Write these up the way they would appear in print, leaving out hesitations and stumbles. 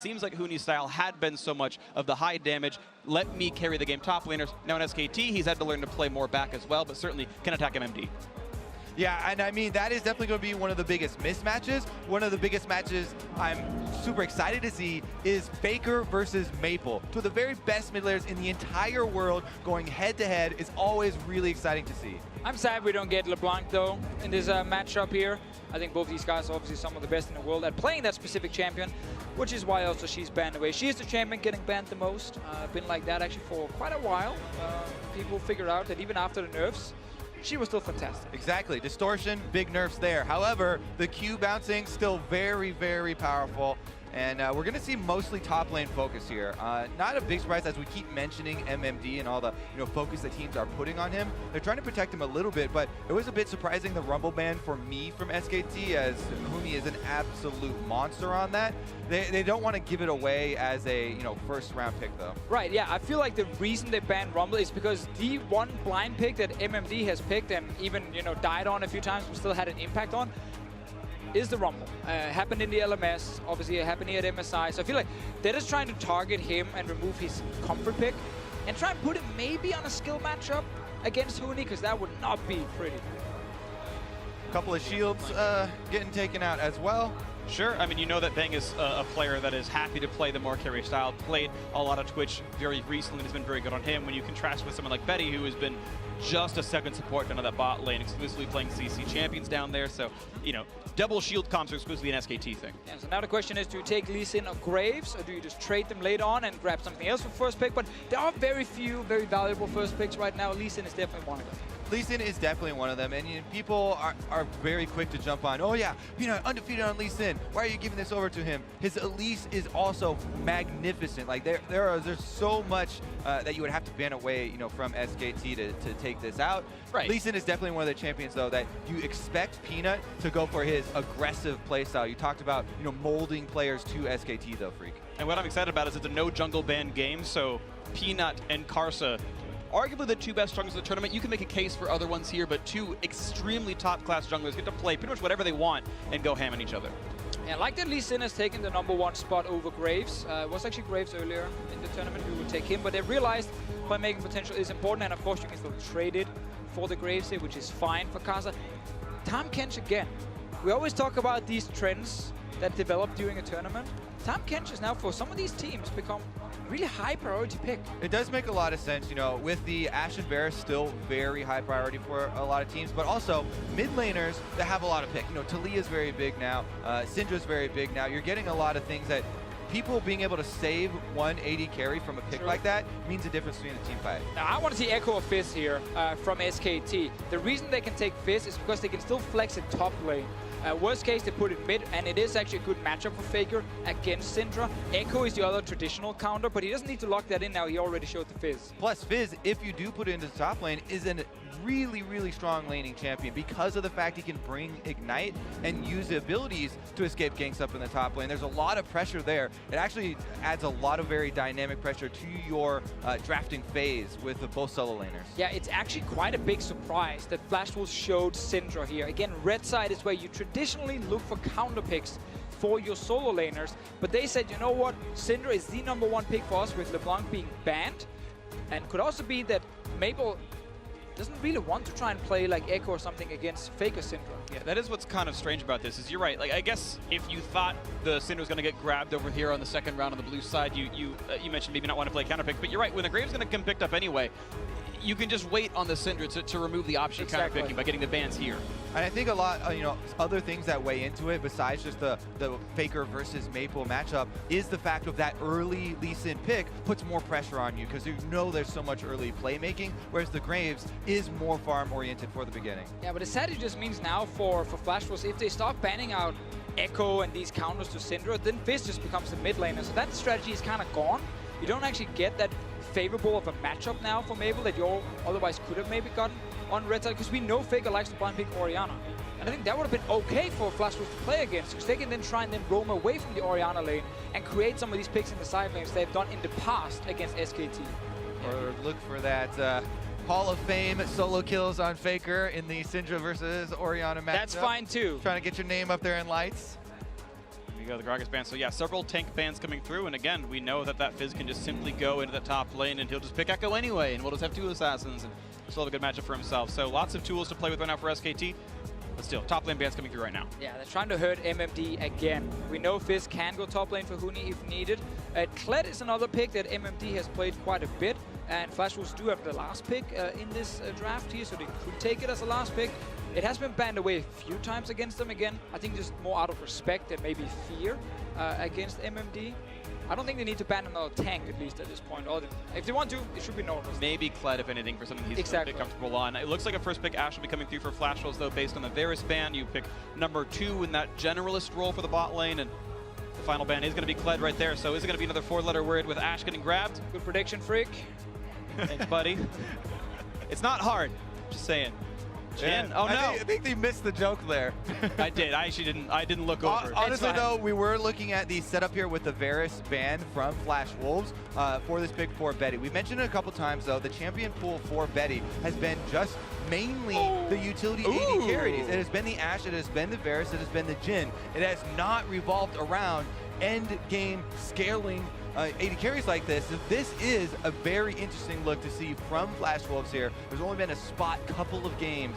Seems like Huni's style had been so much of the high damage, let me carry the game top laners. Now in SKT, he's had to learn to play more back as well, but certainly can attack MMD. Yeah, and I mean, that is definitely going to be one of the biggest mismatches. One of the biggest matches I'm super excited to see is Faker versus Maple. Two of the very best mid laners in the entire world going head-to-head is always really exciting to see. I'm sad we don't get LeBlanc, though, in this matchup here. I think both these guys are obviously some of the best in the world at playing that specific champion, which is why also she's banned away. She is the champion getting banned the most. Been like that actually for quite a while. People figured out that even after the nerfs, she was still fantastic. Exactly. Distortion, big nerfs there. However, the Q bouncing still very, very powerful. And we're going to see mostly top lane focus here. Not a big surprise as we keep mentioning MMD and all the focus that teams are putting on him. They're trying to protect him a little bit, but it was a bit surprising the Rumble ban for me from SKT, as Huni is an absolute monster on that. They don't want to give it away as a first round pick though. Right, yeah, I feel like the reason they banned Rumble is because the one blind pick that MMD has picked and even died on a few times but still had an impact on is the Rumble. Happened in the LMS, obviously it happened here at MSI, so I feel like they're just trying to target him and remove his comfort pick and try and put him maybe on a skill matchup against Huni, because that would not be pretty. A couple of shields getting taken out as well. Sure, I mean, you know that Bang is a player that is happy to play the more carry style, played a lot of Twitch very recently and has been very good on him. When you contrast with someone like Betty, who has been just a second support down on that bot lane, exclusively playing CC champions down there. So, double shield comps are exclusively an SKT thing. Yeah, so now the question is, do you take Lee Sin or Graves, or do you just trade them later on and grab something else for first pick? But there are very few very valuable first picks right now. Lee Sin is definitely one of them. Lee Sin is definitely one of them, and people are very quick to jump on, oh yeah, undefeated on Lee Sin, why are you giving this over to him? His Elise is also magnificent. Like there's so much that you would have to ban away from SKT to take this out. Right. Lee Sin is definitely one of the champions though that you expect Peanut to go for his aggressive playstyle. You talked about molding players to SKT though, Freak. And what I'm excited about is it's a no jungle ban game, so Peanut and Karsa, arguably the two best junglers of the tournament. You can make a case for other ones here, but two extremely top-class junglers get to play pretty much whatever they want and go ham on each other. Yeah, like that Lee Sin has taken the #1 spot over Graves. It was actually Graves earlier in the tournament who would take him, but they realized playmaking potential is important, and of course you can still trade it for the Graves here, which is fine for Karsa. Tahm Kench again. We always talk about these trends that develop during a tournament. Tahm Kench is now, for some of these teams, become really high priority pick. It does make a lot of sense, with the Ashe and Varus still very high priority for a lot of teams, but also mid laners that have a lot of pick. Talia's very big now, Syndra's very big now. You're getting a lot of things that people being able to save 180 carry from a pick like that means a difference between a team fight. Now, I want to see Echo or Fizz here from SKT. The reason they can take Fizz is because they can still flex in top lane. Worst case, they put it mid, and it is actually a good matchup for Faker against Syndra. Echo is the other traditional counter, but he doesn't need to lock that in now. He already showed the Fizz. Plus, Fizz, if you do put it into the top lane, is a really, really strong laning champion because of the fact he can bring Ignite and use the abilities to escape ganks up in the top lane. There's a lot of pressure there. It actually adds a lot of very dynamic pressure to your drafting phase with both solo laners. Yeah, it's actually quite a big surprise that Flash Wolves showed Syndra here. Again, red side is where you traditionally look for counter picks for your solo laners, but they said, you know what, Syndra is the #1 pick for us with LeBlanc being banned, and could also be that Maple doesn't really want to try and play like Echo or something against Faker Syndra. Yeah, that is what's kind of strange about this, is you're right. Like, I guess if you thought the Syndra was going to get grabbed over here on the second round on the blue side, you mentioned maybe not want to play counterpick, but you're right, when the Graves going to come picked up anyway, you can just wait on the Syndra to remove the option of counterpicking by getting the bans here. And I think a lot, other things that weigh into it besides just the Faker versus Maple matchup is the fact of that early Lee Sin pick puts more pressure on you because there's so much early playmaking, whereas the Graves is more farm oriented for the beginning. Yeah, but it sadly just means now for Flash Wolves, if they start banning out Echo and these counters to Syndra, then Fizz just becomes the mid laner. So that strategy is kind of gone. You don't actually get that favorable of a matchup now for Maple that you otherwise could have maybe gotten on red side, because we know Faker likes to blind pick Orianna. And I think that would have been okay for Flash Wolves to play against, because they can then try and then roam away from the Orianna lane and create some of these picks in the side lanes they've done in the past against SKT. Or look for that Hall of Fame solo kills on Faker in the Syndra versus Orianna matchup. That's fine too. Trying to get your name up there in lights. go, the Gragas ban. So yeah, several tank bans coming through, and again, we know that Fizz can just simply go into the top lane, and he'll just pick Echo anyway, and we'll just have 2 assassins, and still have a good matchup for himself. So lots of tools to play with right now for SKT, but still, top lane bans coming through right now. Yeah, they're trying to hurt MMD again. We know Fizz can go top lane for Huni if needed. Kled is another pick that MMD has played quite a bit, and Flash Wolves do have the last pick in this draft here, so they could take it as a last pick. It has been banned away a few times against them again. I think just more out of respect and maybe fear against MMD. I don't think they need to ban another tank, at least at this point. Or if they want to, it should be normal. Maybe Kled, if anything, for something he's a bit comfortable on. It looks like a first pick Ashe will be coming through for Flash Wolves, though, based on the Varus ban. You pick number 2 in that generalist role for the bot lane, and the final ban is going to be Kled right there. So is it going to be another 4-letter word with Ashe getting grabbed? Good prediction, Freak. Thanks, buddy. It's not hard. Just saying. Jhin. Oh no! I think they missed the joke there. I did. I actually didn't. I didn't look over. Honestly, though, we were looking at the setup here with the Varus ban from Flash Wolves for this pick for Betty. We mentioned it a couple times, though. The champion pool for Betty has been just mainly the utility AD carries. It has been the Ashe. It has been the Varus. It has been the Jhin. It has not revolved around end game scaling 80 carries like this. So this is a very interesting look to see from Flash Wolves here. There's only been a spot couple of games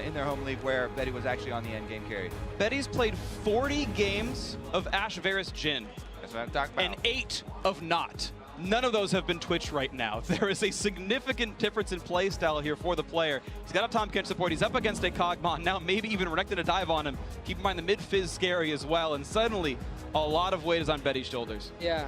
in their home league where Betty was actually on the end game carry. Betty's played 40 games of Ashe Varus Jhin. That's what I'm talking about. And 8 of not. None of those have been Twitch right now. There is a significant difference in play style here for the player. He's got a Tahm Kench support. He's up against a Kog'Maw. Now maybe even Renekton to dive on him. Keep in mind the mid-Fizz scary as well. And suddenly, a lot of weight is on Betty's shoulders. Yeah.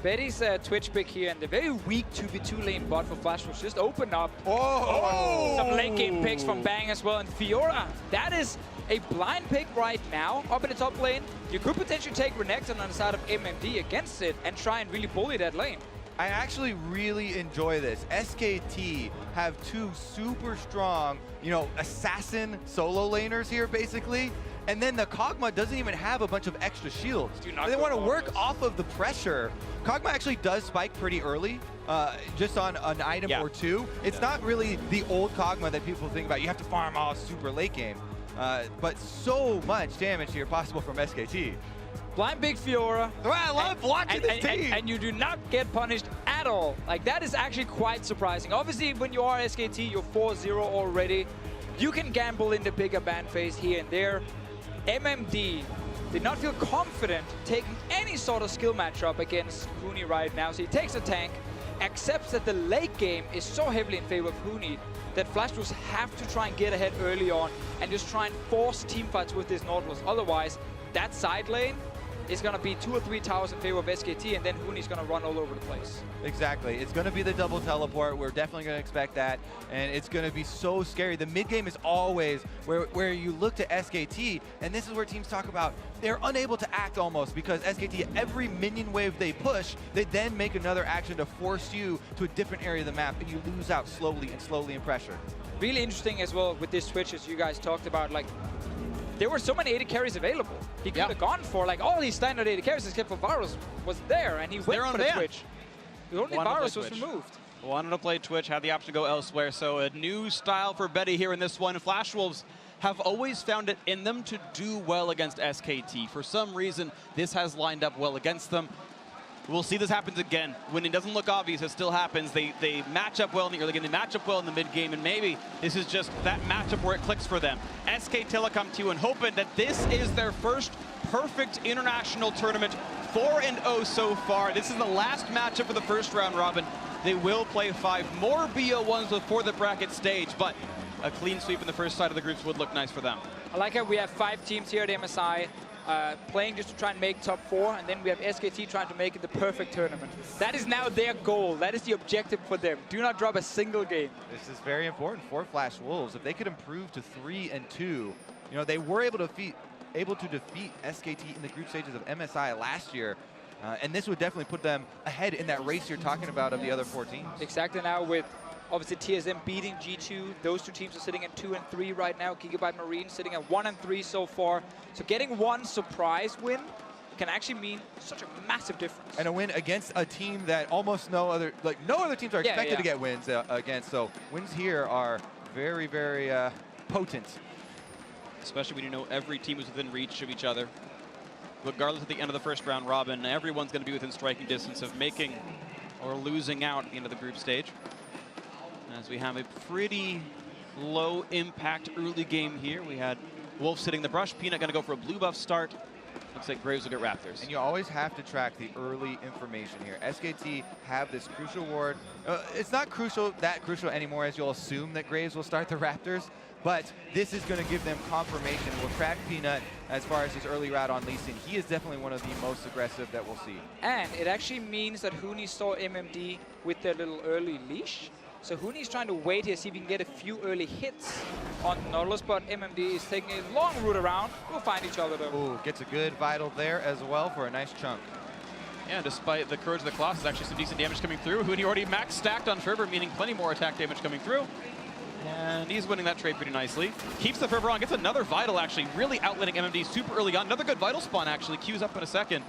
Betty's Twitch pick here, and the very weak 2v2 lane bot for Flash Wolves just open up. Some late game picks from Bang as well, and Fiora, that is a blind pick right now up in the top lane. You could potentially take Renekton on the side of MMD against it and try and really bully that lane. I actually really enjoy this. SKT have 2 super strong, assassin solo laners here, basically. And then the Kog'Maw doesn't even have a bunch of extra shields. They want to work off of the pressure. Kog'Maw actually does spike pretty early, just on an item or 2. It's not really the old Kog'Maw that people think about. You have to farm all super late game. But so much damage here possible from SKT. Blind big Fiora. I love watching this team. And you do not get punished at all. Like, that is actually quite surprising. Obviously, when you are SKT, you're 4-0 already. You can gamble in the bigger ban phase here and there. MMD did not feel confident taking any sort of skill matchup against Huni right now. So he takes a tank, accepts that the late game is so heavily in favor of Huni that Flash Wolves have to try and get ahead early on and just try and force teamfights with this Nautilus. Otherwise, that side lane is going to be 2 or 3 towers in favor of SKT, and then Huni's going to run all over the place. Exactly. It's going to be the double teleport. We're definitely going to expect that, and it's going to be so scary. The mid game is always where you look to SKT, and this is where teams talk about they're unable to act almost because SKT, every minion wave they push, they then make another action to force you to a different area of the map, and you lose out slowly in pressure. Really interesting as well with this switch, as you guys talked about, like, there were so many AD carries available. He could have gone for like all these standard AD carries except for Varus was there, and he went for the Twitch. The only Varus was removed. Wanted to play Twitch, had the option to go elsewhere. So a new style for Betty here in this one. Flash Wolves have always found it in them to do well against SKT. For some reason, this has lined up well against them. We'll see this happens again. When it doesn't look obvious, it still happens. They match up well in the early game, they match up well in the mid game, and maybe this is just that matchup where it clicks for them. SK Telecom T1 hoping that this is their first perfect international tournament, 4-0 so far. This is the last matchup for the first round robin. They will play 5 more BO1s before the bracket stage, but a clean sweep in the first side of the groups would look nice for them. I like how we have 5 teams here at MSI. Playing just to try and make top 4, and then we have SKT trying to make it the perfect tournament. That is now their goal. That is the objective for them. Do not drop a single game. This is very important for Flash Wolves. If they could improve to 3-2, they were able to defeat SKT in the group stages of MSI last year, and this would definitely put them ahead in that race you're talking about of the other 4 teams. Exactly. Now with obviously TSM beating G2, those 2 teams are sitting at 2 and 3 right now. Gigabyte Marine sitting at 1 and 3 so far. So getting one surprise win can actually mean such a massive difference. And a win against a team that almost no other teams are expected to get wins against. So wins here are very, very potent. Especially when you know every team is within reach of each other. regardless at the end of the first round robin, everyone's going to be within striking distance of making or losing out at the end of the group stage. As we have a pretty low impact early game here. We had Wolf sitting the brush, Peanut going to go for a blue buff start. Looks like Graves will get Raptors. And you always have to track the early information here. SKT have this crucial ward. It's not that crucial anymore, as you'll assume that Graves will start the Raptors, but this is going to give them confirmation. We'll track Peanut as far as his early route on Lee Sin. He is definitely one of the most aggressive that we'll see. And it actually means that Huni saw MMD with their little early leash. So Huni's trying to wait here, see if he can get a few early hits on Nautilus, but MMD is taking a long route around. We'll find each other though. Ooh, gets a good Vital there as well for a nice chunk. Yeah, despite the Courage of the Colossus, actually some decent damage coming through. Huni already max stacked on Fervor, meaning plenty more attack damage coming through. And he's winning that trade pretty nicely. Keeps the Fervor on, gets another Vital actually, really outletting MMD super early on. Another good Vital spawn actually, queues up in a second.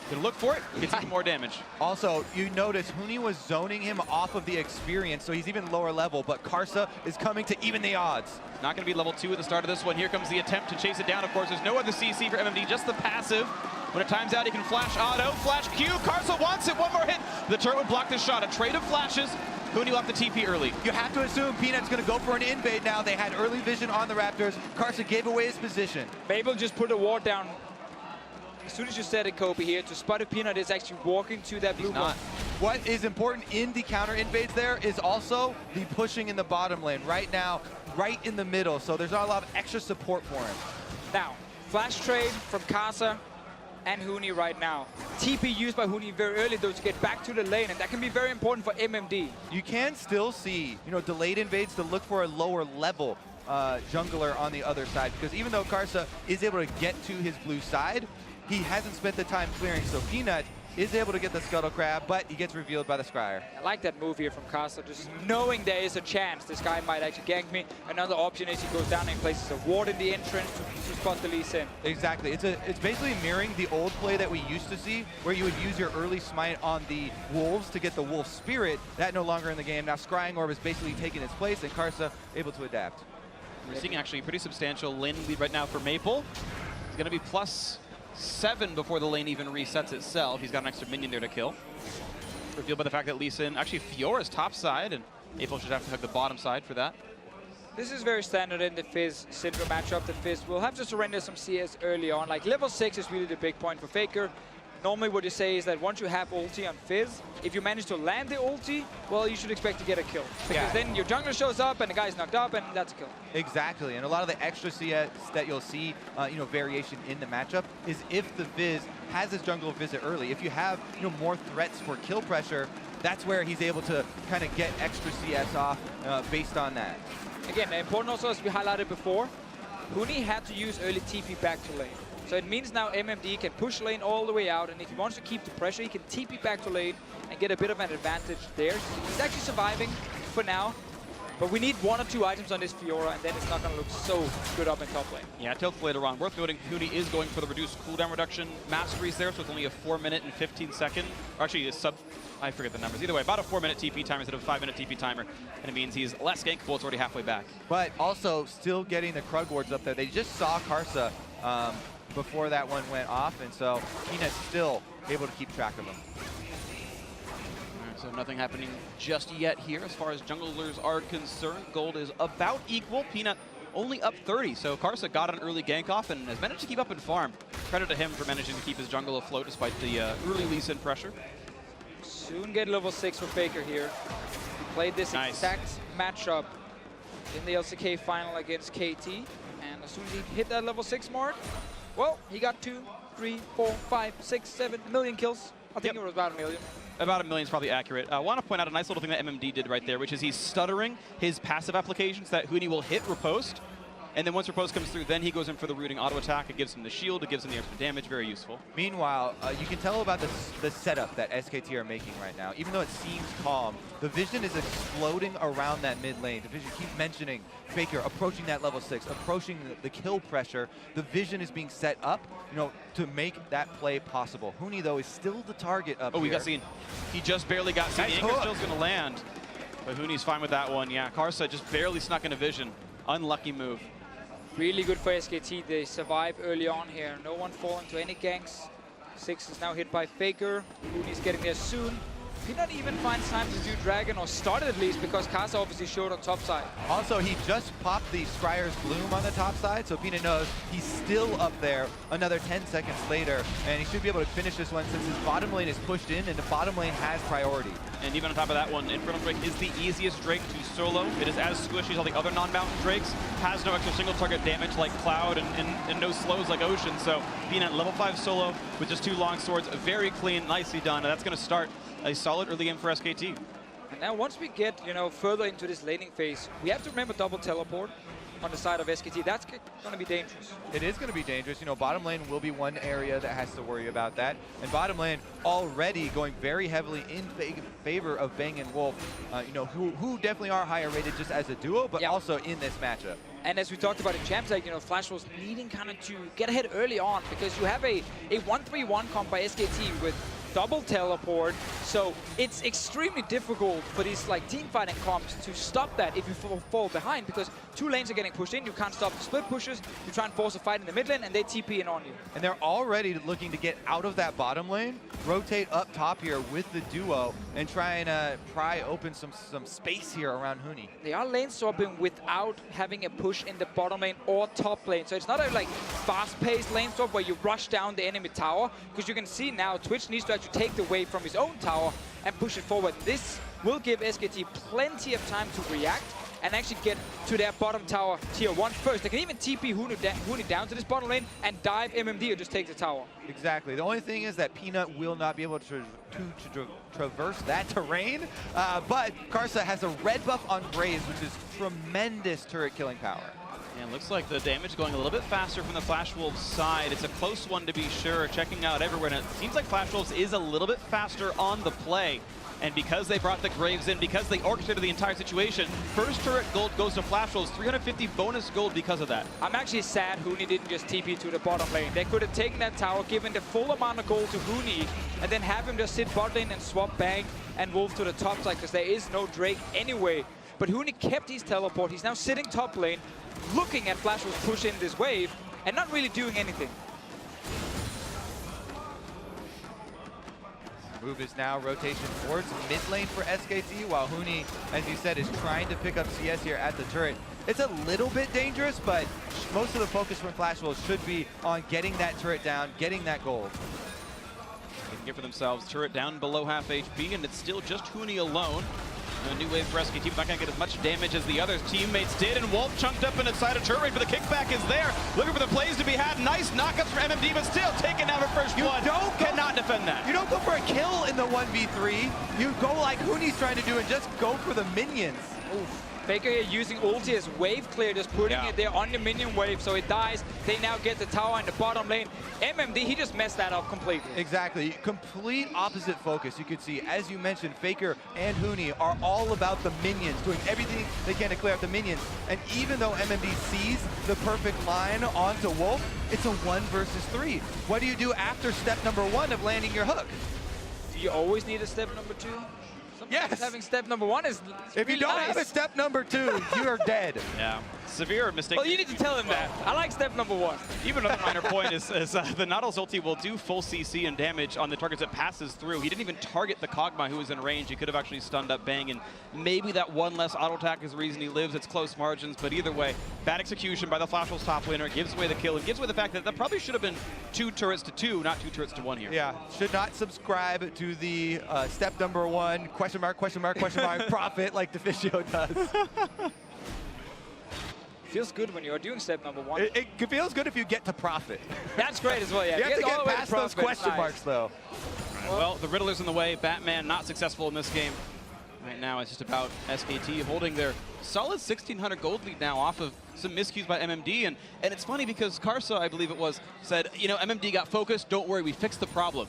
Gonna look for it, gets even more damage. Also, you notice Huni was zoning him off of the experience, so he's even lower level, but Karsa is coming to even the odds. Not gonna be level 2 at the start of this one. Here comes the attempt to chase it down. Of course, there's no other CC for MMD, just the passive. When it times out, he can flash auto, flash Q. Karsa wants it, one more hit. The turret would block this shot. A trade of flashes. Huni will have the TP early. You have to assume Peanut's gonna go for an invade now. They had early vision on the Raptors. Karsa gave away his position. Mabel just put a ward down. As soon as you said it, Kobe, here, to spot if Peanut is actually walking to that blue wall. What is important in the counter invades there is also the pushing in the bottom lane. Right now, right in the middle, so there's not a lot of extra support for him. Now, flash trade from Karsa and Huni right now. TP used by Huni very early, though, to get back to the lane, and that can be very important for MMD. You can still see, delayed invades to look for a lower level jungler on the other side, because even though Karsa is able to get to his blue side, he hasn't spent the time clearing, so Peanut is able to get the Scuttle Crab, but he gets revealed by the Scryer. I like that move here from Karsa, just knowing there is a chance this guy might actually gank me. Another option is he goes down and places a ward in the entrance to spot the Lee Sin. Exactly. It's basically mirroring the old play that we used to see, where you would use your early smite on the Wolves to get the Wolf Spirit. That no longer in the game. Now Scrying Orb is basically taking its place, and Karsa able to adapt. We're seeing actually a pretty substantial lane lead right now for Maple. It's gonna be +7 before the lane even resets itself. He's got an extra minion there to kill. Revealed by the fact that Lee Sin, actually Fiora's top side, and Maple should have to hug the bottom side for that. This is very standard in the Fizz Syndra matchup. The Fizz will have to surrender some CS early on. Like level 6 is really the big point for Faker. Normally what you say is that once you have ulti on Fizz, if you manage to land the ulti, well, you should expect to get a kill. Because then your jungler shows up and the guy's knocked up and that's a kill. Exactly, and a lot of the extra CS that you'll see, variation in the matchup is if the Fizz has his jungle visit early. If you have, more threats for kill pressure, that's where he's able to kind of get extra CS off based on that. Again, important also, as we highlighted before, Huni had to use early TP back to lane. So it means now MMD can push lane all the way out, and if he wants to keep the pressure, he can TP back to lane and get a bit of an advantage there. He's actually surviving for now, but we need 1 or 2 items on this Fiora, and then it's not going to look so good up in top lane. Yeah, tilts later on. Worth noting, Huni is going for the reduced cooldown reduction masteries there, so it's only a 4-minute and 15-second, or actually a I forget the numbers. Either way, about a 4-minute TP timer instead of a 5-minute TP timer, and it means he's less gankable. It's already halfway back. But also still getting the Krug wards up there. They just saw Karsa before that one went off, and so Peanut's still able to keep track of him. So nothing happening just yet here as far as junglers are concerned. Gold is about equal. Peanut only up 30, so Karsa got an early gank off and has managed to keep up in farm. Credit to him for managing to keep his jungle afloat despite the early Lee Sin pressure. Soon get level 6 for Faker here. He played this exact matchup in the LCK final against KT, and as soon as he hit that level 6 mark, well, he got 2, 3, 4, 5, 6, 7 million kills. I think it was about 1 million. About 1 million is probably accurate. I want to point out a nice little thing that MMD did right there, which is he's stuttering his passive applications that Huni will hit riposte. And then once riposte comes through, then he goes in for the rooting auto attack. It gives him the shield, it gives him the extra damage, very useful. Meanwhile, you can tell about the setup that SKT are making right now. Even though it seems calm, the vision is exploding around that mid lane. The vision keeps mentioning Faker approaching that level 6, approaching the kill pressure. The vision is being set up, to make that play possible. Huni, though, is still the target up here. We got seen. He just barely got seen. Nice The Anchor Skill's going to land. But Huni's fine with that one. Yeah, Karsa just barely snuck into vision. Unlucky move. Really good for SKT. They survive early on here. No one falling to any ganks. Six is now hit by Faker. Hooney's getting there soon. Peanut even finds time to do Dragon, or started at least, because Kasa obviously showed on top side. Also, he just popped the Scryer's Bloom on the top side, so Peanut knows he's still up there another 10 seconds later, and he should be able to finish this one since his bottom lane is pushed in, and the bottom lane has priority. And even on top of that one, Infernal Drake is the easiest Drake to solo. It is as squishy as all the other non-mountain Drakes, has no extra single target damage like Cloud, and no slows like Ocean, so Peanut level 5 solo with just 2 long swords, very clean, nicely done, and that's going to start a solid early game for SKT. And now once we get, further into this laning phase, we have to remember double teleport on the side of SKT. That's going to be dangerous. It is going to be dangerous. Bottom lane will be one area that has to worry about that. And bottom lane already going very heavily in favor of Bang and Wolf, who definitely are higher rated just as a duo, but also in this matchup. And as we talked about in Champs League, Flash was needing kind of to get ahead early on, because you have a 1-3-1 comp by SKT with double teleport, so it's extremely difficult for these team fighting comps to stop that if you fall behind, because 2 lanes are getting pushed in, you can't stop the split pushes, you try and force a fight in the mid lane, and they TP in on you. And they're already looking to get out of that bottom lane, rotate up top here with the duo, and try and pry open some space here around Hooney. They are lane swapping without having a push in the bottom lane or top lane, so it's not a fast-paced lane swap where you rush down the enemy tower, because you can see now Twitch needs to actually take the wave from his own tower and push it forward. This will give SKT plenty of time to react and actually get to their bottom tower tier 1 first. They can even TP Hooney down to this bottom lane and dive MMD or just take the tower. Exactly. The only thing is that Peanut will not be able to traverse that terrain, but Karsa has a red buff on Graves, which is tremendous turret killing power. And looks like the damage going a little bit faster from the Flash Wolves side. It's a close one to be sure, checking out everywhere. And it seems like Flash Wolves is a little bit faster on the play. And because they brought the Graves in, because they orchestrated the entire situation, first turret gold goes to Flash Wolves, 350 bonus gold because of that. I'm actually sad Hooney didn't just TP to the bottom lane. They could have taken that tower, given the full amount of gold to Hooney, and then have him just sit bot lane and swap Bang and Wolf to the top side, because there is no Drake anyway. But Hooney kept his teleport. He's now sitting top lane, looking at Flash Wolves push in this wave, and not really doing anything. Move is now rotation towards mid lane for SKT, while Hooney, as you said, is trying to pick up CS here at the turret. It's a little bit dangerous, but most of the focus from Flash Wolves should be on getting that turret down, getting that gold. They can get for themselves turret down below half HP, and it's still just Hooney alone. A new wave for SKT, not going to get as much damage as the other teammates did, and Wolf chunked up inside a turret, but the kickback is there. Looking for the plays to be had. Nice knockups for MMD, but still taken out for first blood. Cannot defend that. You don't go for a kill in the 1v3. You go like Hooney's trying to do and just go for the minions. Oof. Faker here using ulti as wave clear, just putting it there on the minion wave, so it dies. They now get the tower in the bottom lane. MMD, he just messed that up completely. Exactly. Complete opposite focus. You could see, as you mentioned, Faker and Hooney are all about the minions, doing everything they can to clear out the minions. And even though MMD sees the perfect line onto Wolf, it's a 1 versus 3. What do you do after step number 1 of landing your hook? Do you always need a step number 2? Yes. Having step number 1 is if you don't have a step number 2, you are dead. Yeah. Severe mistake. Well, you need to tell him that. I like step number 1. Even another minor point is the Nautilus ulti will do full CC and damage on the targets it passes through. He didn't even target the Kog'Maw who was in range. He could have actually stunned up Bang, and maybe that one less auto attack is the reason he lives. It's close margins, but either way, bad execution by the Flash Wolves top laner gives away the kill and gives away the fact that that probably should have been 2 turrets to 2, not 2 turrets to 1 here. Yeah, should not subscribe to the step number 1, question mark, profit like Deficio does. Feels good when you're doing step number 1. It feels good if you get to profit. That's great as well, yeah. You have to all get the way past to those profit. question marks, though. Well, the Riddler's in the way. Batman not successful in this game. Right now, it's just about SKT holding their solid 1,600 gold lead now off of some miscues by MMD. And it's funny because Karsa, I believe it was, said, MMD got focused. Don't worry, we fixed the problem.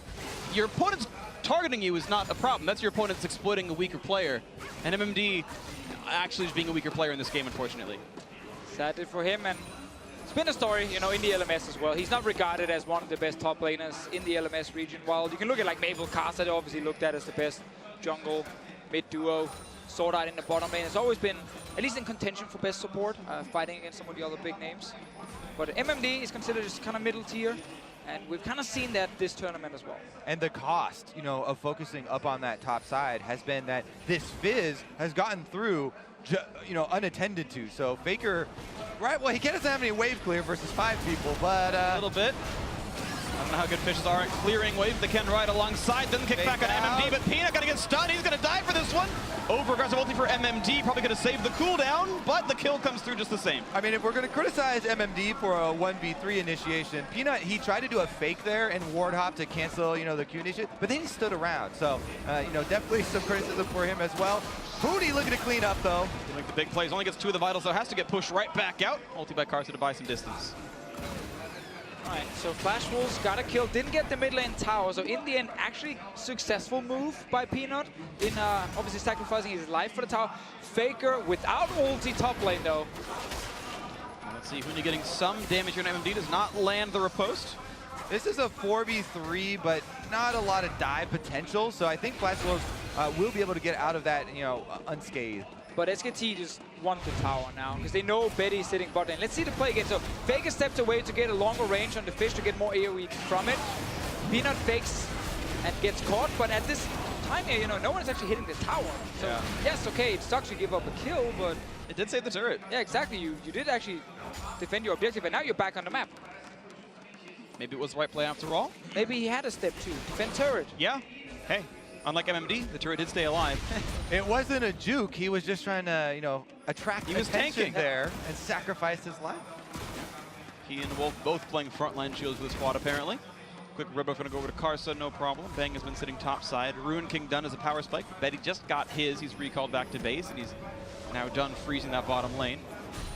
Your opponent's targeting you is not a problem. That's your opponent's exploiting a weaker player. And MMD actually is being a weaker player in this game, unfortunately. Sadly for him, and it's been a story, in the LMS as well. He's not regarded as one of the best top laners in the LMS region. While you can look at like Mabel Karsa, they're obviously looked at as the best jungle, mid duo, Sword Art in the bottom lane. It's always been at least in contention for best support, fighting against some of the other big names. But MMD is considered just kind of middle tier, and we've kind of seen that this tournament as well. And the cost, you know, of focusing up on that top side has been that this Fizz has gotten through, you know, unattended to. So Faker, right? Well, he doesn't have any wave clear versus 5 people, but a little bit. I don't know how good Fishes are at clearing wave. They can ride alongside them. Kick back on MMD, but Peanut gonna get stunned. He's gonna die for this one. Over-aggressive ulti for MMD, probably gonna save the cooldown, but the kill comes through just the same. I mean, if we're gonna criticize MMD for a 1v3 initiation, Peanut, he tried to do a fake there and ward hop to cancel, you know, the Q initiate, but then he stood around. So, you know, definitely some criticism for him as well. Hootie looking to clean up though. To make the big plays, only gets 2 of the vitals, so has to get pushed right back out. Ulti by Karsa to buy some distance. Alright, so Flash Wolves got a kill, didn't get the mid lane tower, so in the end, actually successful move by Peanut in obviously sacrificing his life for the tower. Faker without ulti top lane though. Let's see, Huni getting some damage here on MMD, does not land the riposte. This is a 4v3, but not a lot of dive potential, so I think Flash Wolves will be able to get out of that, you know, unscathed. But SKT just want the tower now, because they know Betty is sitting bot lane. Let's see the play again. So Faker steps away to get a longer range on the fish to get more AoE from it. Peanut fakes and gets caught, but at this time here, you know, no one is actually hitting the tower. So yes, okay, it sucks to give up a kill, but it did save the turret. Yeah, exactly. You did actually defend your objective, and now you're back on the map. Maybe it was the right play after all. Maybe he had a step 2. Defend turret. Yeah. Hey. Unlike MMD, the turret did stay alive. It wasn't a juke. He was just trying to, you know, attract attention there and sacrifice his life. He and Wolf both playing frontline shields with the squad, apparently. Quick rib off, gonna go over to Karsa, no problem. Bang has been sitting top side. Ruin King done as a power spike. Betty just got his. He's recalled back to base, and he's now done freezing that bottom lane.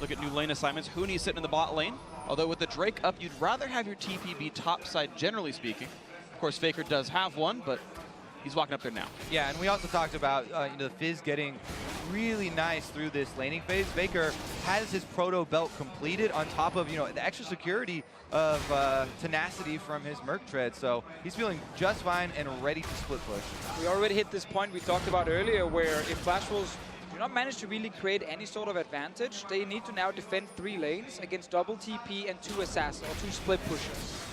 Look at new lane assignments. Huni's sitting in the bot lane. Although with the Drake up, you'd rather have your TP be top side, generally speaking. Of course, Faker does have one, but he's walking up there now. Yeah, and we also talked about you know, the Fizz getting really nice through this laning phase. Faker has his proto belt completed on top of, you know, the extra security of tenacity from his Merc Tread. So he's feeling just fine and ready to split push. We already hit this point we talked about earlier, where if Flash Wolves do not manage to really create any sort of advantage, they need to now defend 3 lanes against double TP and 2 assassins or 2 split pushers.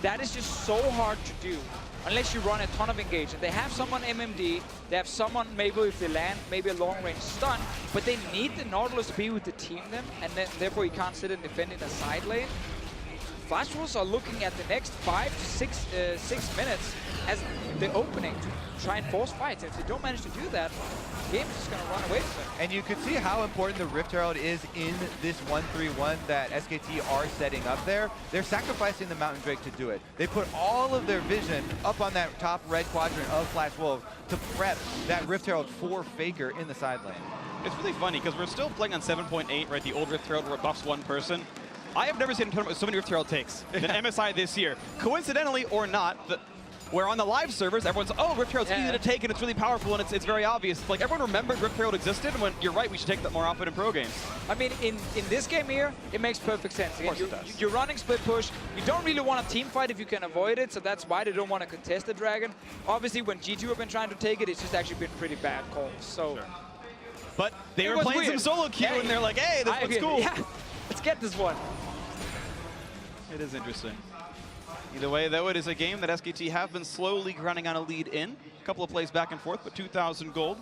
That is just so hard to do unless you run a ton of engagement. They have someone MMD, they have someone maybe if they land, maybe a long range stun, but they need the Nautilus to be with the team then, and then therefore you can't sit and defend in a side lane. Flash Wolves are looking at the next 5 to 6 minutes as the opening to try and force fights. If they don't manage to do that, the game's just going to run away from them. And you can see how important the Rift Herald is in this 1-3-1 that SKT are setting up there. They're sacrificing the Mountain Drake to do it. They put all of their vision up on that top red quadrant of Flash Wolves to prep that Rift Herald for Faker in the side lane. It's really funny because we're still playing on 7.8, right? The old Rift Herald where it buffs 1 person. I have never seen a tournament with so many Rift Herald takes than MSI this year. Coincidentally or not, where on the live servers, everyone's, oh, Rift Herald's easy to take and it's really powerful and it's very obvious. Like, everyone remembered Rift Herald existed, and when you're right, we should take that more often in pro games. I mean, in this game here, it makes perfect sense. Again, you're running split push. You don't really want a team fight if you can avoid it, so that's why they don't want to contest the Dragon. Obviously, when G2 have been trying to take it, it's just actually been pretty bad calls. So, sure. But they were playing some solo queue, and they're like, hey, this one's cool. Yeah, let's get this one. It is interesting. Either way, though, it is a game that SKT have been slowly grinding on a lead in. A couple of plays back and forth, but 2,000 gold.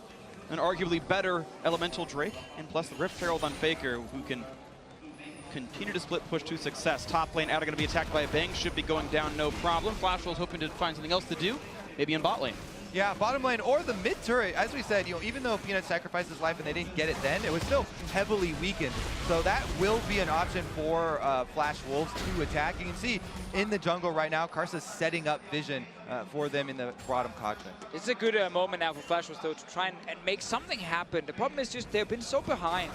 An arguably better Elemental Drake, and plus the Rift Herald on Faker, who can continue to split push to success. Top lane out are going to be attacked by a Bang, should be going down no problem. Flash Wolves hoping to find something else to do, maybe in bot lane. Yeah, bottom lane or the mid turret. As we said, you know, even though Peanut sacrificed his life and they didn't get it then, it was still heavily weakened. So that will be an option for Flash Wolves to attack. You can see in the jungle right now, Karsa's setting up vision for them in the bottom quadrant. It's a good moment now for Flash Wolves, though, to try and make something happen. The problem is just they've been so behind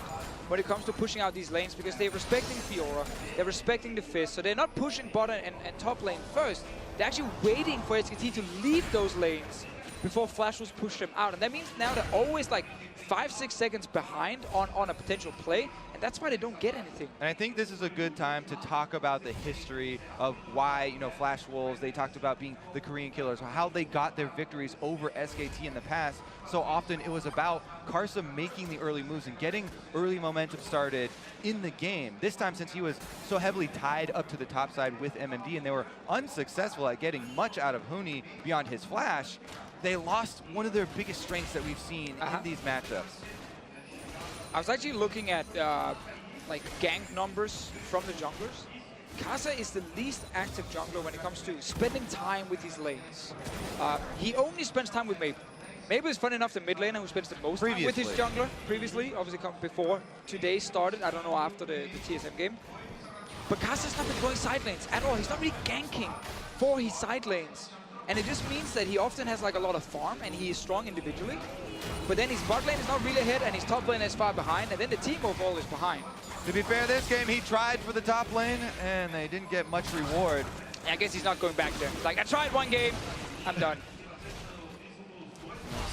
when it comes to pushing out these lanes because they're respecting Fiora, they're respecting the Fizz, so they're not pushing bottom and top lane first. They're actually waiting for SKT to leave those lanes before Flash Wolves push them out. And that means now they're always like 5-6 seconds behind on a potential play, and And that's why they don't get anything. And I think this is a good time to talk about the history of why, you know, Flash Wolves, they talked about being the Korean killers, how they got their victories over SKT in the past. So often it was about Karsa making the early moves and getting early momentum started in the game. This time, since he was so heavily tied up to the top side with MMD and they were unsuccessful at getting much out of Huni beyond his flash, they lost one of their biggest strengths that we've seen in these matchups. I was actually looking at like gank numbers from the junglers. Karsa is the least active jungler when it comes to spending time with his lanes. He only spends time with Maple. Maple is fun enough the mid laner who spends the most time with his jungler previously. Obviously before today started. I don't know after the TSM game. But Karsa's not been going side lanes at all. He's not really ganking for his side lanes. And it just means that he often has like a lot of farm and he is strong individually. But then his bot lane is not really ahead and his top lane is far behind, and then the team overall is behind. To be fair, this game he tried for the top lane and they didn't get much reward. I guess he's not going back there. He's like, I tried one game, I'm done.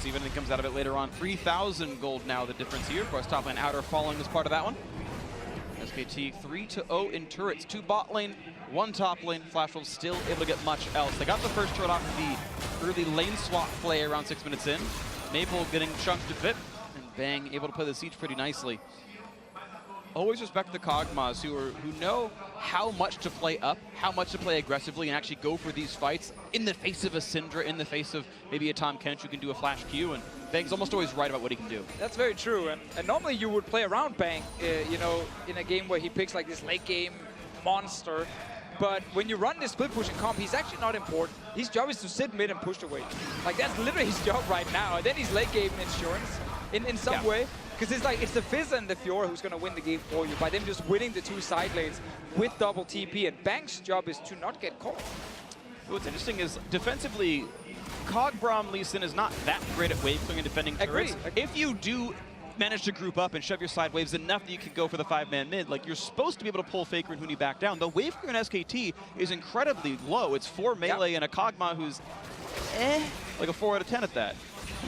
See if anything comes out of it later on. 3,000 gold now, the difference here. Of course, top lane outer falling as part of that one. SKT 3-0 in turrets. 2 bot lane, 1 top lane. Flash Wolves still able to get much else. They got the first turret off the early lane swap play around 6 minutes in. Maple getting chunked a bit, and Bang able to play the siege pretty nicely. Always respect the Kog'Maws who know how much to play up, how much to play aggressively, and actually go for these fights in the face of a Syndra, in the face of maybe a Tahm Kench who can do a flash Q, and Bang's almost always right about what he can do. That's very true, and normally you would play around Bang, you know, in a game where he picks like this late game monster. But when you run this split pushing comp, he's actually not important. His job is to sit mid and push away. Like, that's literally his job right now. And then he's late game insurance in some way. Because it's like, it's the Fizz and the Fiora who's going to win the game for you by them just winning the 2 side lanes with double TP. And Bang's job is to not get caught. What's interesting is, defensively, Cog Lee Sin is not that great at wave clearing and defending turrets. If you do manage to group up and shove your side waves enough that you can go for the 5-man mid, like, you're supposed to be able to pull Faker and Huni back down. The wave clear in SKT is incredibly low. It's 4 melee and a Kog'Maw who's like a 4 out of 10 at that.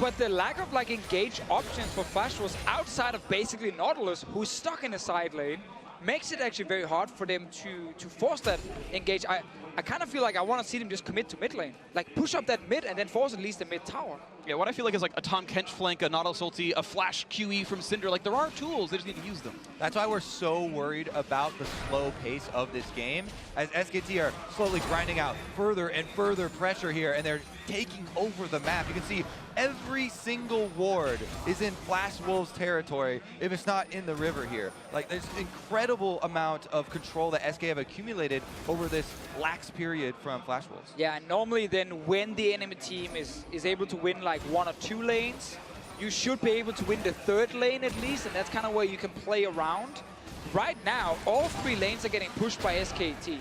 But the lack of like engage options for Flash was outside of basically Nautilus, who's stuck in the side lane, makes it actually very hard for them to force that engage. I kind of feel like I want to see them just commit to mid lane. Like, push up that mid and then force at least the mid tower. Yeah, what I feel like is like a Tahm Kench flank, a Nautilus ulti, a flash QE from Syndra. Like, there are tools, they just need to use them. That's why we're so worried about the slow pace of this game, as SKT are slowly grinding out further and further pressure here, and they're taking over the map. You can see every single ward is in Flash Wolves territory if it's not in the river here. Like, there's an incredible amount of control that SK have accumulated over this lax period from Flash Wolves. Yeah, and normally then when the enemy team is able to win like 1 or 2 lanes, you should be able to win the 3rd lane at least, and that's kind of where you can play around. Right now, all 3 lanes are getting pushed by SKT.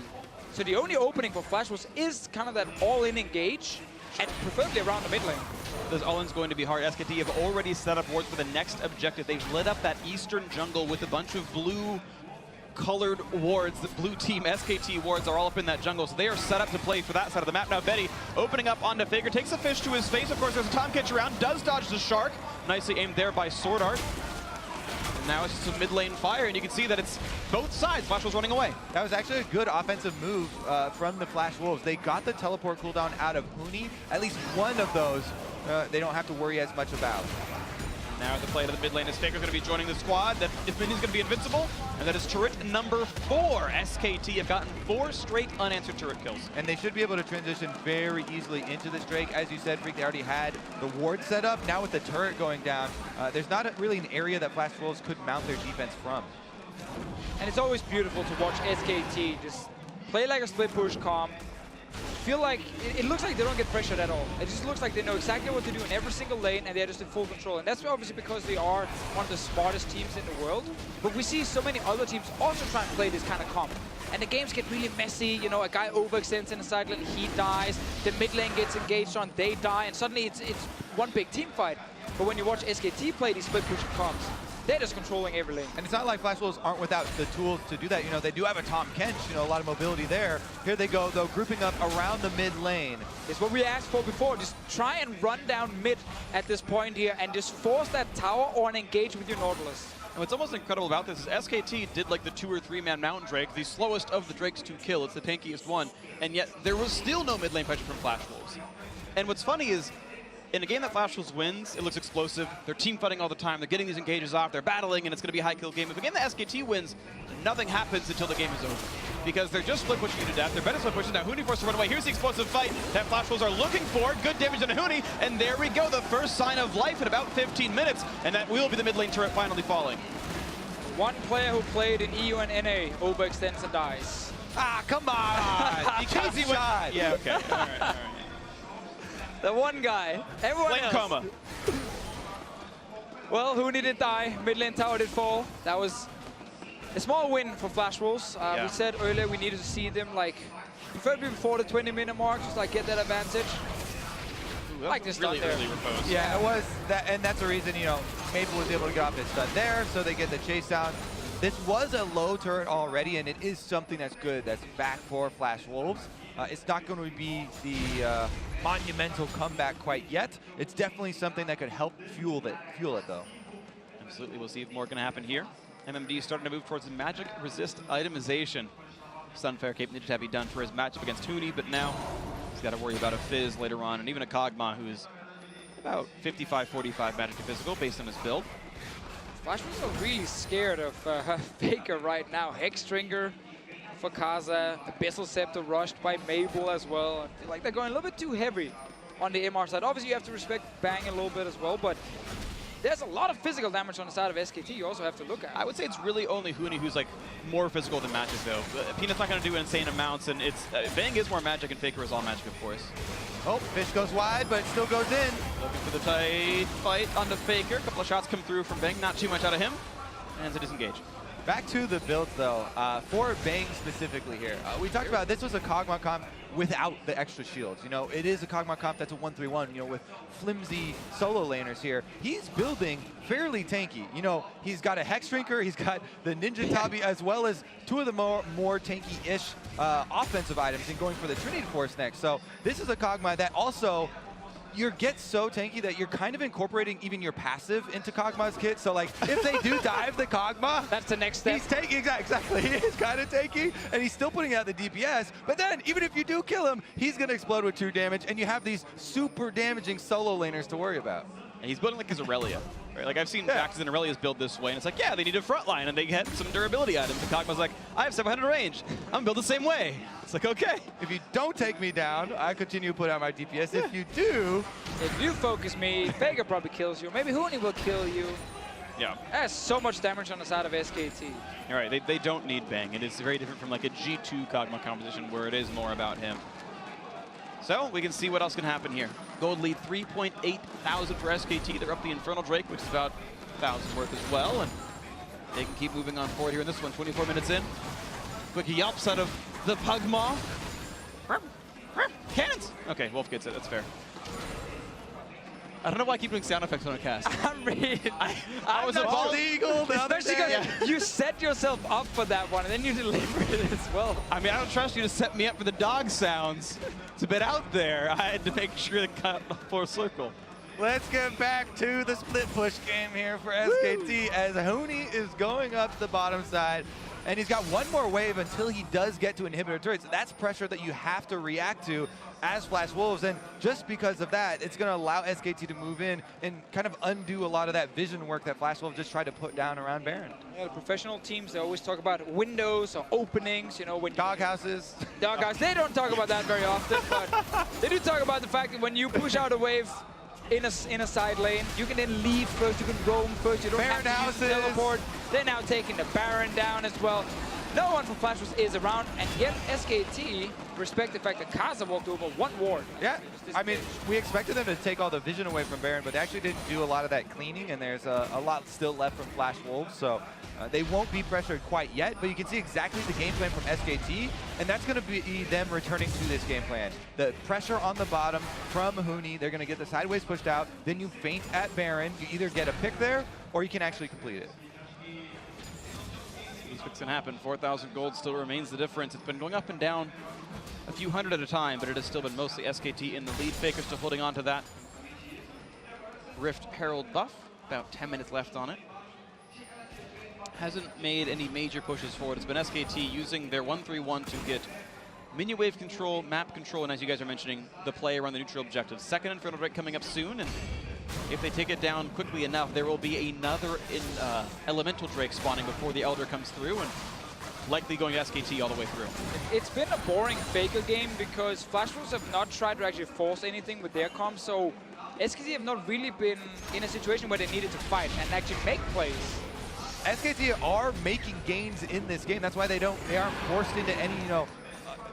So the only opening for Flash Wolves is kind of that all-in engage, and preferably around the mid lane. This all-in's going to be hard. SKT have already set up wards for the next objective. They've lit up that eastern jungle with a bunch of blue colored wards. The blue team SKT wards are all up in that jungle, so they are set up to play for that side of the map. Now Betty opening up onto Faker, takes a fish to his face. Of course, there's a Tahm Kench around, does dodge the shark. Nicely aimed there by Sword Art. And now it's just a mid lane fire, and you can see that it's both sides. Flash Wolves running away. That was actually a good offensive move from the Flash Wolves. They got the teleport cooldown out of Huni. At least one of those they don't have to worry as much about. Now the play to the mid lane is Faker's going to be joining the squad. That is going to be invincible, and that is turret number 4. SKT have gotten 4 straight unanswered turret kills. And they should be able to transition very easily into this Drake. As you said, Freak, they already had the ward set up. Now with the turret going down, there's not really an area that Flash Wolves could mount their defense from. And it's always beautiful to watch SKT just play like a split push comp. Feel like it looks like they don't get pressured at all. It just looks like they know exactly what to do in every single lane, and they're just in full control. And that's obviously because they are one of the smartest teams in the world. But we see so many other teams also try and play this kind of comp. And the games get really messy. You know, a guy overextends in the side lane, he dies. The mid lane gets engaged on, they die, and suddenly it's one big team fight. But when you watch SKT play these split push comps, they're just controlling every lane. And it's not like Flash Wolves aren't without the tools to do that. You know, they do have a Tahm Kench, you know, a lot of mobility there. Here they go, though, grouping up around the mid lane. It's what we asked for before. Just try and run down mid at this point here and just force that tower or an engage with your Nautilus. And what's almost incredible about this is SKT did like the 2 or 3 man Mountain Drake, the slowest of the Drakes to kill. It's the tankiest one, and yet there was still no mid lane pressure from Flash Wolves. And what's funny is, in a game that Flash Wolves wins, it looks explosive. They're team fighting all the time. They're getting these engages off. They're battling, and it's going to be a high kill game. If a game that SKT wins, nothing happens until the game is over. Because they're just split pushing you to death. They're better split pushing. Now Huni forced to run away. Here's the explosive fight that Flash Wolves are looking for. Good damage on Huni, and there we go. The first sign of life in about 15 minutes, and that will be the mid lane turret finally falling. One player who played in EU and NA overextends and dies. Ah, come on! Because he went... Yeah, okay. All right. The one guy. Everyone Flame else. coma. Well, Huni did die. Mid lane tower did fall. That was a small win for Flash Wolves. Yeah. We said earlier we needed to see them like preferably before the 20-minute mark, just like get that advantage. Ooh, Like this really stun there. early repose. Yeah, it was that, and that's the reason, you know, Maple was able to get off his stun there, so they get the chase down. This was a low turret already, and it is something that's good, that's back for Flash Wolves. It's not going to be the monumental comeback quite yet. It's definitely something that could help fuel it though. Absolutely, we'll see if more can happen here. MMD is starting to move towards the magic resist itemization. Sunfair Cape needed to be done for his matchup against Huni, but now he's got to worry about a Fizz later on, and even a Kog'Maw who is about 55-45 magic to physical based on his build. Flash Wolves are really scared of Faker right now. Hexstringer for Kaza, Abyssal Scepter rushed by Mabel as well. I feel like they're going a little bit too heavy on the MR side. Obviously, you have to respect Bang a little bit as well, but there's a lot of physical damage on the side of SKT you also have to look at. I would say it's really only Huni who's like more physical than Magic though. Peanut's not going to do insane amounts, and it's Bang is more Magic and Faker is all Magic, of course. Oh, Fish goes wide, but still goes in. Looking for the tight fight onto Faker. A couple of shots come through from Bang, not too much out of him. And to disengage. Back to the builds though, for Bang specifically here. We talked about this was a Kog'Maw comp without the extra shields. You know, it is a Kog'Maw comp that's a 1-3-1, you know, with flimsy solo laners here. He's building fairly tanky. You know, he's got a Hexdrinker, he's got the Ninja Tabi, as well as two of the more tanky-ish offensive items, and going for the Trinity Force next. So this is a Kog'Maw that also you get so tanky that you're kind of incorporating even your passive into Kog'Maw's kit. So like, if they do dive the Kog'Maw, That's the next step. he's taking, exactly, he is kind of tanky, and he's still putting out the DPS, but then even if you do kill him, he's gonna explode with 2 damage, and you have these super damaging solo laners to worry about. And he's building like his Aurelia. Right? Like I've seen Jax and Aurelia's build this way, and it's like, yeah, they need a front line, and they get some durability items. And Kog'Maw's like, I have 700 range. I'm built the same way. It's like, okay. If you don't take me down, I continue to put out my DPS. If you do, If you focus me, Faker probably kills you. Maybe Huni will kill you. Yeah. That's so much damage on the side of SKT. All right, they don't need Bang. It is very different from like a G2 Kog'Maw composition where it is more about him. So we can see what else can happen here. Gold lead 3.8 thousand for SKT. They're up the Infernal Drake, which is about 1,000 worth as well. And they can keep moving on forward here in this one. 24 minutes in. Quick yelps out of the Pugmaw. Cannons! Okay, Wolf gets it. That's fair. I don't know why I keep doing sound effects on a cast. I'm really... I was a bald eagle the other Especially day. because you set yourself up for that one, and then you deliver it as well. I mean, I don't trust you to set me up for the dog sounds. It's a bit out there. I had to make sure to cut the full circle. Let's get back to the split push game here for SKT as Huni is going up the bottom side. And he's got one more wave until he does get to inhibitor turrets. That's pressure that you have to react to as Flash Wolves. And just because of that, it's going to allow SKT to move in and kind of undo a lot of that vision work that Flash Wolves just tried to put down around Baron. Yeah, the professional teams, they always talk about windows or openings, you know, when Doghouses. Doghouse, they don't talk about that very often, but they do talk about the fact that when you push out a wave in a side lane, you can then leave first, you can roam first, you don't Baron have to use the houses. teleport. They're now taking the Baron down as well. No one from Flash Wolves is around, and yet SKT respect the fact that Kaza walked over one ward. Yeah, I mean, we expected them to take all the vision away from Baron, but they actually didn't do a lot of that cleaning, and there's a lot still left from Flash Wolves, so they won't be pressured quite yet, but you can see exactly the game plan from SKT, and that's going to be them returning to this game plan. The pressure on the bottom from Huni, they're going to get the sideways pushed out, then you feint at Baron, you either get a pick there, or you can actually complete it. What's going to happen? 4,000 gold still remains the difference. It's been going up and down a few hundred at a time, but it has still been mostly SKT in the lead. Faker still holding on to that Rift Herald buff. About 10 minutes left on it. hasn't made any major pushes forward. It's been SKT using their 1-3-1 to get minion wave control, map control, and as you guys are mentioning, the play around the neutral objective. Second Infernal Drake coming up soon, and if they take it down quickly enough, there will be another Elemental Drake spawning before the Elder comes through, and likely going SKT all the way through. It's been a boring Faker game because Flash Wolves have not tried to actually force anything with their comms, so SKT have not really been in a situation where they needed to fight and actually make plays. SKT are making gains in this game. That's why they aren't forced into any,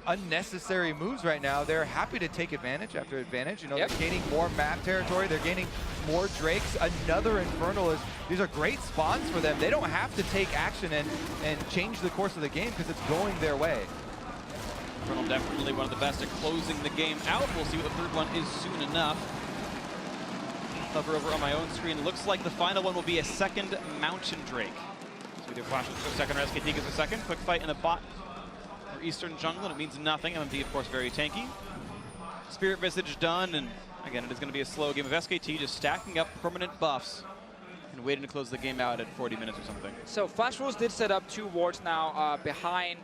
unnecessary moves right now. They're happy to take advantage after advantage. They're gaining more map territory. They're gaining more Drakes. Another Infernal these are great spawns for them. They don't have to take action and change the course of the game because it's going their way. Infernal definitely one of the best at closing the game out. We'll see what the third one is soon enough. Hover over on my own screen. Looks like the final one will be a second Mountain Drake. So either Flash gets a second or SKT gets a second. Quick fight in the bot for Eastern Jungle, and it means nothing. MMD, of course, very tanky. Spirit Visage done, and again, it is going to be a slow game of SKT just stacking up permanent buffs and waiting to close the game out at 40 minutes or something. So Flash Wolves did set up 2 wards now behind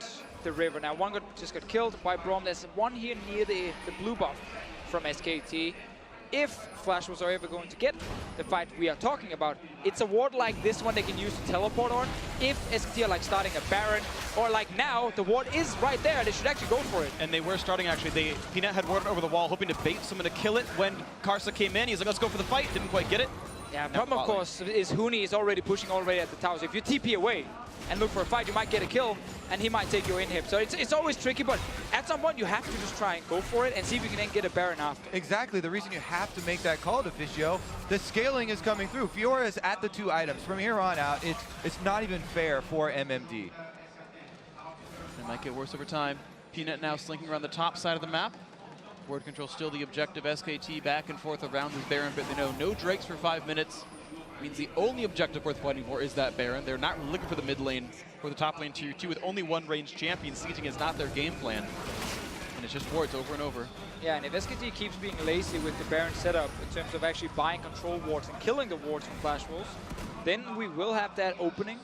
the river. Now one just got killed by Braum. There's one here near the blue buff from SKT. If Flash Wolves are ever going to get the fight we are talking about, it's a ward like this one they can use to teleport on. If SKT are like starting a Baron, or like now, the ward is right there, they should actually go for it. And they were starting actually, Peanut had warded over the wall, hoping to bait someone to kill it. When Karsa came in, he's like, let's go for the fight, didn't quite get it. Yeah, problem of course is Huni is already pushing already at the tower. So if you TP away and look for a fight, you might get a kill, and he might take your inhib. So it's always tricky, but at some point you have to just try and go for it and see if you can then get a Baron after. Exactly, the reason you have to make that call to Fischio, the scaling is coming through. Fiora is at the 2 items. From here on out, it's not even fair for MMD. It might get worse over time. Peanut now slinking around the top side of the map. Ward control still the objective. SKT back and forth around this Baron, but they know no Drakes for 5 minutes. Means the only objective worth fighting for is that Baron. They're not looking for the mid lane or the top lane tier 2 with only one ranged champion. Sieging is not their game plan. And it's just wards over and over. Yeah, and if SKT keeps being lazy with the Baron setup in terms of actually buying control wards and killing the wards from Flash Wolves, then we will have that opening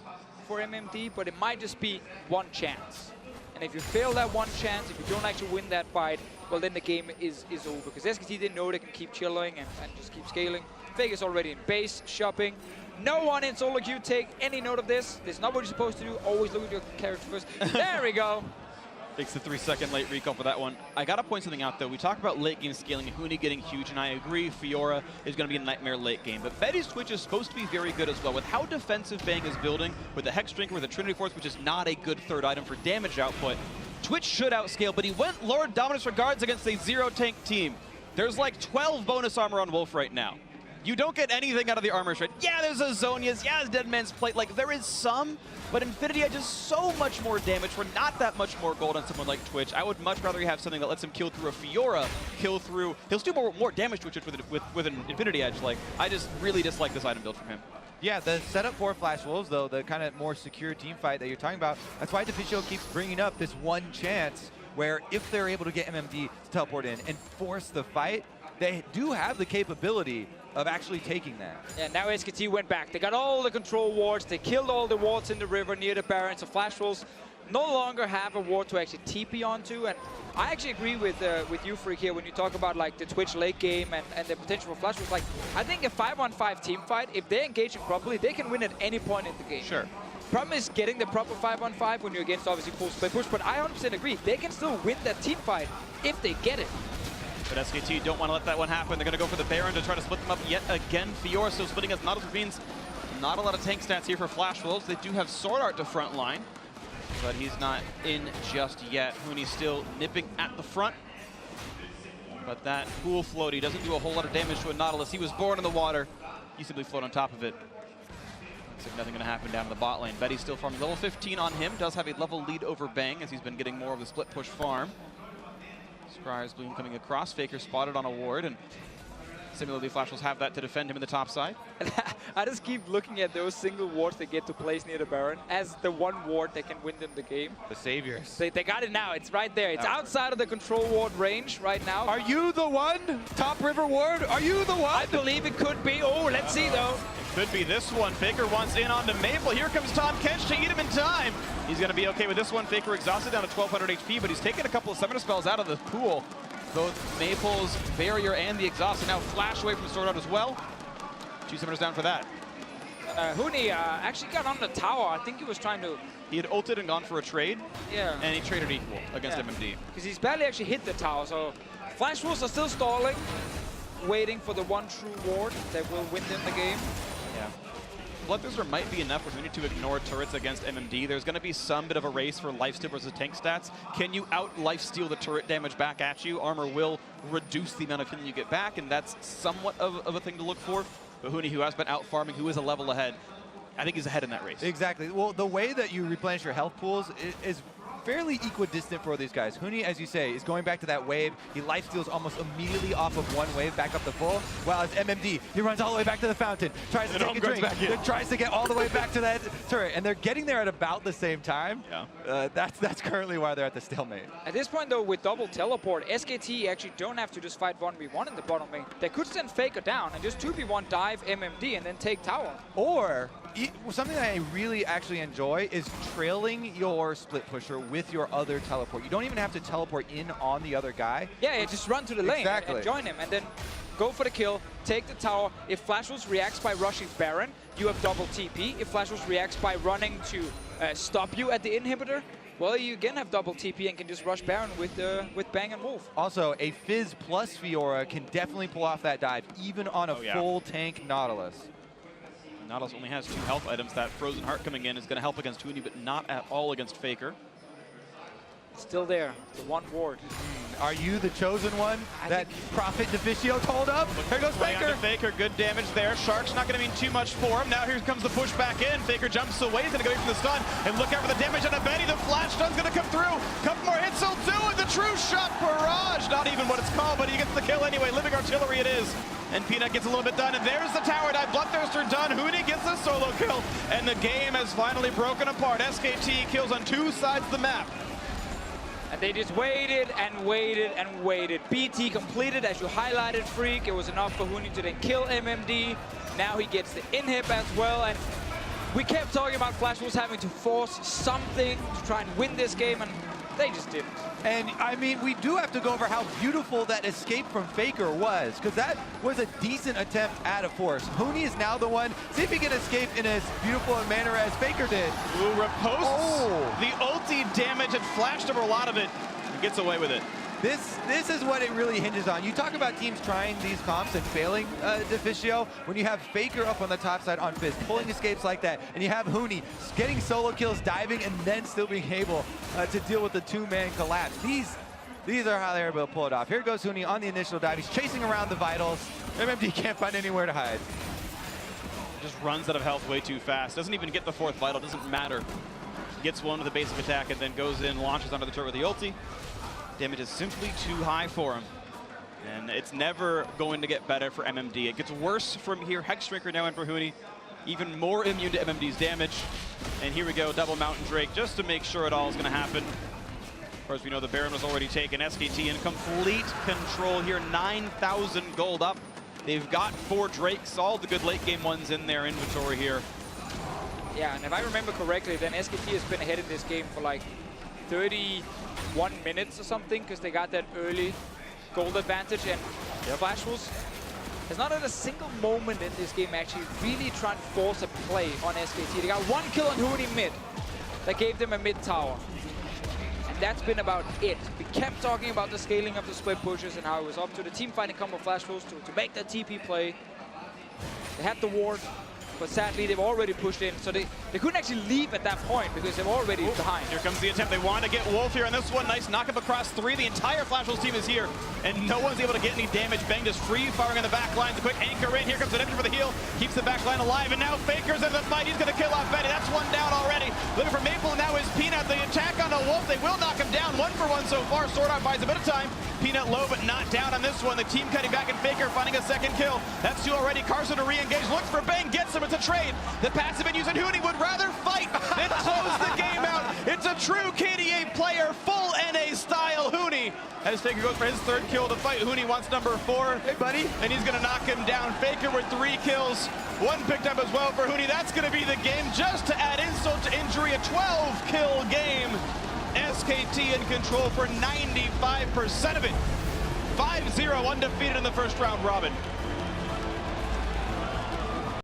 for MMD, but it might just be one chance. And if you fail that one chance, if you don't actually win that fight, well then the game is over. Because SKT, they know they can keep chilling and just keep scaling. Vegas already in base, shopping. No one in solo queue take any note of this. This is not what you're supposed to do. Always look at your character first. There we go. Takes the 3-second late recall for that one. I gotta point something out though. We talk about late game scaling and Huni getting huge, and I agree Fiora is gonna be a nightmare late game. But Betty's Twitch is supposed to be very good as well. With how defensive Bang is building, with the Hex Drinker, with the Trinity Force, which is not a good third item for damage output, Twitch should outscale, but he went Lord Dominus Regards against a 0-tank team. There's like 12 bonus armor on Wolf right now. You don't get anything out of the armor shred. Yeah, there's a Zonia's, yeah, there's Dead Man's Plate. Like, there is some, but Infinity Edge is so much more damage for not that much more gold on someone like Twitch. I would much rather have something that lets him kill through a Fiora, kill through... He'll still do more damage to Twitch with an Infinity Edge. Like, I just really dislike this item build from him. Yeah, the setup for Flash Wolves, though, the kind of more secure team fight that you're talking about, that's why Deficio keeps bringing up this one chance where if they're able to get MMD to teleport in and force the fight, they do have the capability of actually taking that. Yeah, now SKT went back. They got all the control wards. They killed all the wards in the river near the Baron. So Flash Wolves no longer have a ward to actually TP onto. And I actually agree with you, Freak, here when you talk about like the Twitch late game and the potential for Flash Wolves. Like, I think a 5-on-5 team fight, if they're engaging properly, they can win at any point in the game. Sure. Problem is getting the proper 5-on-5 when you're against obviously full split push. But I 100% agree. They can still win that team fight if they get it. But SKT don't want to let that one happen. They're going to go for the Baron to try to split them up yet again. Fiora still splitting us. Nautilus means not a lot of tank stats here for Flash Wolves. They do have Sword Art to front line, but he's not in just yet. Huni's still nipping at the front. But that pool floaty doesn't do a whole lot of damage to a Nautilus. He was born in the water. You simply float on top of it. Looks like nothing going to happen down in the bot lane. Betty's still farming. Level 15 on him. Does have a level lead over Bang as he's been getting more of the split push farm. Scryer's Bloom coming across. Faker spotted on a ward, and similarly Flash Wolves have that to defend him in the top side. I just keep looking at those single wards they get to place near the Baron as the one ward that can win them the game. The saviors. They got it now. It's right there. It's outside of the control ward range right now. Are you the one? Top River Ward? Are you the one? I believe it could be. Oh, let's see though. could be this one. Faker wants in onto Maple. Here comes Tom Kench to eat him in time. He's going to be okay with this one. Faker exhausted down to 1200 HP, but he's taken a couple of summoner spells out of the pool. Both Maple's barrier and the exhaust, and now flash away from Sword Art as well. 2 summoners down for that. Huni actually got on the tower. I think he was trying to... He had ulted and gone for a trade. Yeah. And he traded equal against MMD. Because he's barely actually hit the tower, so Flash Wolves are still stalling, waiting for the one true ward that will win them the game. Yeah. Bloodthirster might be enough for Huni to ignore turrets against MMD. There's going to be some bit of a race for lifesteal versus tank stats. Can you out-lifesteal the turret damage back at you? Armor will reduce the amount of healing you get back, and that's somewhat of a thing to look for. But Huni, who has been out-farming, who is a level ahead, I think he's ahead in that race. Exactly. Well, the way that you replenish your health pools is fairly equidistant for these guys. Huni, as you say, is going back to that wave. He lifesteals almost immediately off of one wave back up to full, while as MMD, he runs all the way back to the fountain, tries to take a drink, then tries to get all the way back to that turret, and they're getting there at about the same time. Yeah. That's currently why they're at the stalemate. At this point, though, with double teleport, SKT actually don't have to just fight 1v1 in the bottom lane. They could send Faker down and just 2v1 dive MMD and then take tower. Or something that I really actually enjoy is trailing your split pusher with your other teleport. You don't even have to teleport in on the other guy. Yeah, just run to the lane and join him, and then go for the kill, take the tower. If Flash Wolves reacts by rushing Baron, you have double TP. If Flash Wolves reacts by running to stop you at the inhibitor, well, you again have double TP and can just rush Baron with Bang and Wolf. Also, a Fizz plus Fiora can definitely pull off that dive, even on a full tank Nautilus. Nautilus only has 2 health items. That Frozen Heart coming in is going to help against Huni, but not at all against Faker. Still there, the one ward. Are you the chosen one that Prophet Deficio told of? Here goes Faker. Faker, good damage there. Shark's not going to mean too much for him. Now here comes the push back in. Faker jumps away. He's going to go from the stun. And look out for the damage on a Betty. The flash stun's going to come through. Couple more hits will do it. The true shot barrage. Not even what it's called, but he gets the kill anyway. Living artillery it is. And Peanut gets a little bit done. And there's the tower dive. Bloodthirster done. Huni gets the solo kill. And the game has finally broken apart. SKT kills on 2 sides of the map. And they just waited and waited and waited. BT completed, as you highlighted, Freak. It was enough for Huni to then kill MMD. Now he gets the inhib as well. And we kept talking about Flash Wolves having to force something to try and win this game, and they just didn't. And, I mean, we do have to go over how beautiful that escape from Faker was, because that was a decent attempt at a force. Huni is now the one. See if he can escape in as beautiful a manner as Faker did. Ooh, riposte. The ulti damage had flashed over a lot of it. He gets away with it. This is what it really hinges on. You talk about teams trying these comps and failing Deficio. When you have Faker up on the top side on Fizz, pulling escapes like that, and you have Huni getting solo kills, diving, and then still being able to deal with the 2-man collapse. These are how they're able to pull it off. Here goes Huni on the initial dive. He's chasing around the vitals. MMD can't find anywhere to hide. Just runs out of health way too fast. Doesn't even get the 4th vital. Doesn't matter. Gets one with the basic attack and then goes in, launches onto the turret with the ulti. Damage is simply too high for him. And it's never going to get better for MMD. It gets worse from here. Hexdrinker now in for Huni. Even more immune to MMD's damage. And here we go, double Mountain Drake, just to make sure it all is going to happen. Of course, we know the Baron was already taken. SKT in complete control here. 9,000 gold up. They've got 4 Drakes, all the good late game ones in their inventory here. Yeah, and if I remember correctly, then SKT has been ahead in this game for like 31 minutes or something, because they got that early gold advantage, and Flash Wolves has not had a single moment in this game actually really trying to force a play on SKT. They got 1 kill on Huni mid that gave them a mid tower. And that's been about it. We kept talking about the scaling of the split pushes and how it was up to the team fighting combo Flash Wolves to make that TP play. They had the ward, but sadly they've already pushed in, so they couldn't actually leave at that point because they're already behind. Here comes the attempt. They want to get Wolf here on this one. Nice knock up across 3. The entire Flash Wolves team is here, and no one's able to get any damage. Bang just free firing on the back lines. A quick anchor in. Here comes an for the heal. Keeps the back line alive, and now Faker's in the fight. He's going to kill off Betty. That's 1 down already. Looking for Maple, now is Peanut. The attack on the Wolf. They will knock him down. 1 for 1 so far. Sword Art buys a bit of time. Peanut low, but not down on this one. The team cutting back, and Faker finding a 2nd kill. That's 2 already. Carson to re-engage. Looks for Bang. Gets him. It's a trade. The passive been using. Huni would rather fight than close the game out. It's a true KDA player, full NA style. Huni as Faker goes for his third kill of the fight. Huni wants number 4. Hey, buddy. And he's going to knock him down. Faker with 3 kills. 1 picked up as well for Huni. That's going to be the game. Just to add insult to injury, a 12-kill game. SKT in control for 95% of it. 5-0 undefeated in the first round robin.